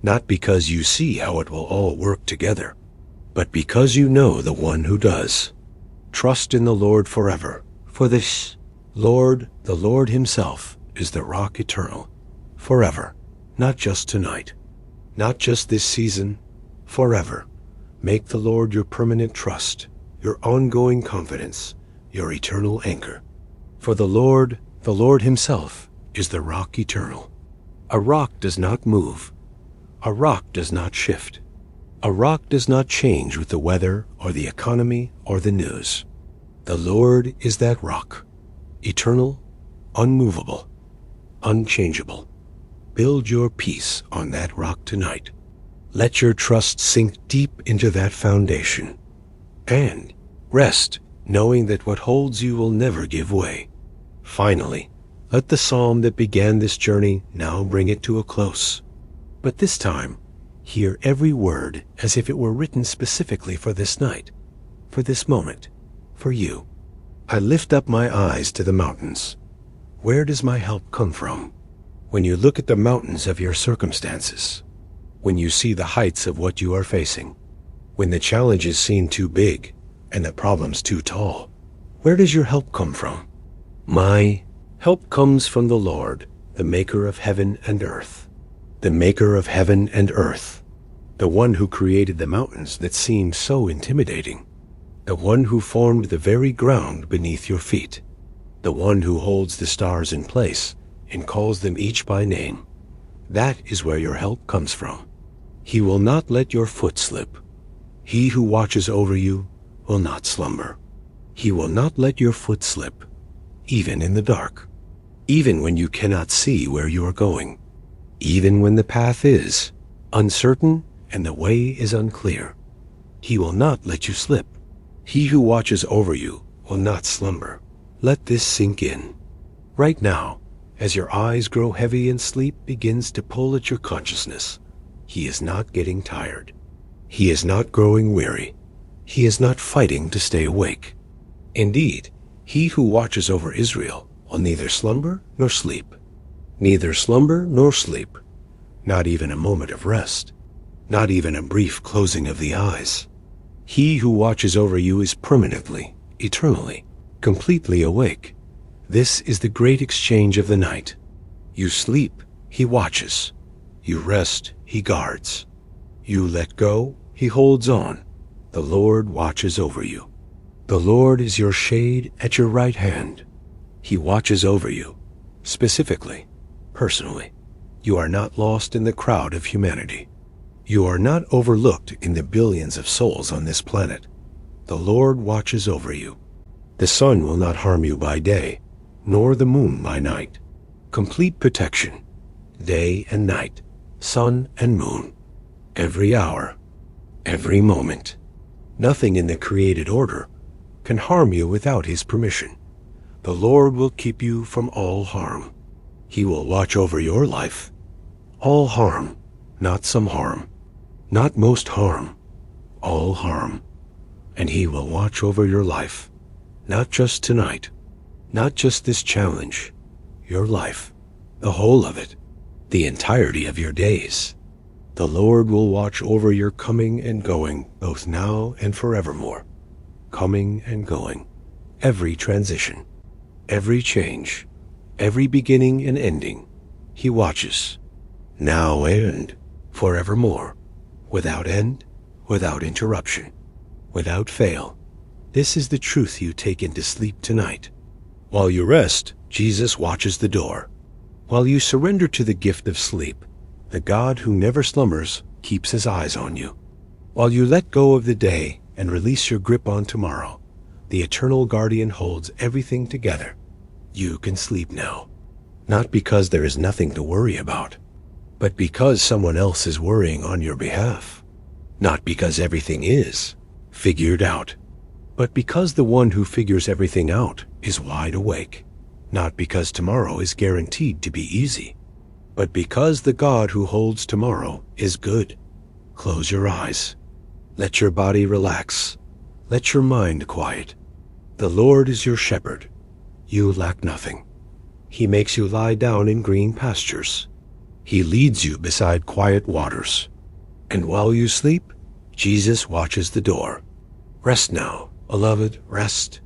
not because you see how it will all work together, but because you know the one who does. Trust in the Lord forever, for this Lord, the Lord himself, is the rock eternal, forever, not just tonight, not just this season, forever. Make the Lord your permanent trust, your ongoing confidence, your eternal anchor. For the Lord himself, is the rock eternal. A rock does not move. A rock does not shift. A rock does not change with the weather or the economy or the news. The Lord is that rock, eternal, unmovable, unchangeable. Build your peace on that rock tonight. Let your trust sink deep into that foundation. And rest, knowing that what holds you will never give way. Finally, let the psalm that began this journey now bring it to a close. But this time, hear every word as if it were written specifically for this night, for this moment, for you. I lift up my eyes to the mountains. Where does my help come from? When you look at the mountains of your circumstances, when you see the heights of what you are facing, when the challenges seem too big and the problems too tall, where does your help come from? My help comes from the Lord, the maker of heaven and earth. The maker of heaven and earth. The one who created the mountains that seem so intimidating. The one who formed the very ground beneath your feet. The one who holds the stars in place and calls them each by name. That is where your help comes from. He will not let your foot slip. He who watches over you will not slumber. He will not let your foot slip, even in the dark, even when you cannot see where you are going, even when the path is uncertain and the way is unclear. He will not let you slip. He who watches over you will not slumber. Let this sink in. Right now, as your eyes grow heavy and sleep begins to pull at your consciousness, he is not getting tired. He is not growing weary. He is not fighting to stay awake. Indeed, he who watches over Israel will neither slumber nor sleep. Neither slumber nor sleep. Not even a moment of rest. Not even a brief closing of the eyes. He who watches over you is permanently, eternally, completely awake. This is the great exchange of the night. You sleep, he watches. You rest, he guards. You let go, he holds on. The Lord watches over you. The Lord is your shade at your right hand. He watches over you, specifically, personally. You are not lost in the crowd of humanity. You are not overlooked in the billions of souls on this planet. The Lord watches over you. The sun will not harm you by day, nor the moon by night. Complete protection, day and night, sun and moon, every hour, every moment. Nothing in the created order can harm you without his permission. The Lord will keep you from all harm. He will watch over your life. All harm, not some harm, not most harm, all harm. And he will watch over your life, not just tonight, not just this challenge, your life, the whole of it, the entirety of your days. The Lord will watch over your coming and going, both now and forevermore. Coming and going, every transition, every change, every beginning and ending, he watches, now and forevermore, without end, without interruption, without fail. This is the truth you take into sleep tonight. While you rest, Jesus watches the door. While you surrender to the gift of sleep, the God who never slumbers keeps his eyes on you. While you let go of the day and release your grip on tomorrow, the eternal guardian holds everything together. You can sleep now, not because there is nothing to worry about, but because someone else is worrying on your behalf. Not because everything is figured out, but because the one who figures everything out is wide awake. Not because tomorrow is guaranteed to be easy, but because the God who holds tomorrow is good. Close your eyes. Let your body relax. Let your mind quiet. The Lord is your shepherd. You lack nothing. He makes you lie down in green pastures. He leads you beside quiet waters. And while you sleep, Jesus watches the door. Rest now, beloved, rest.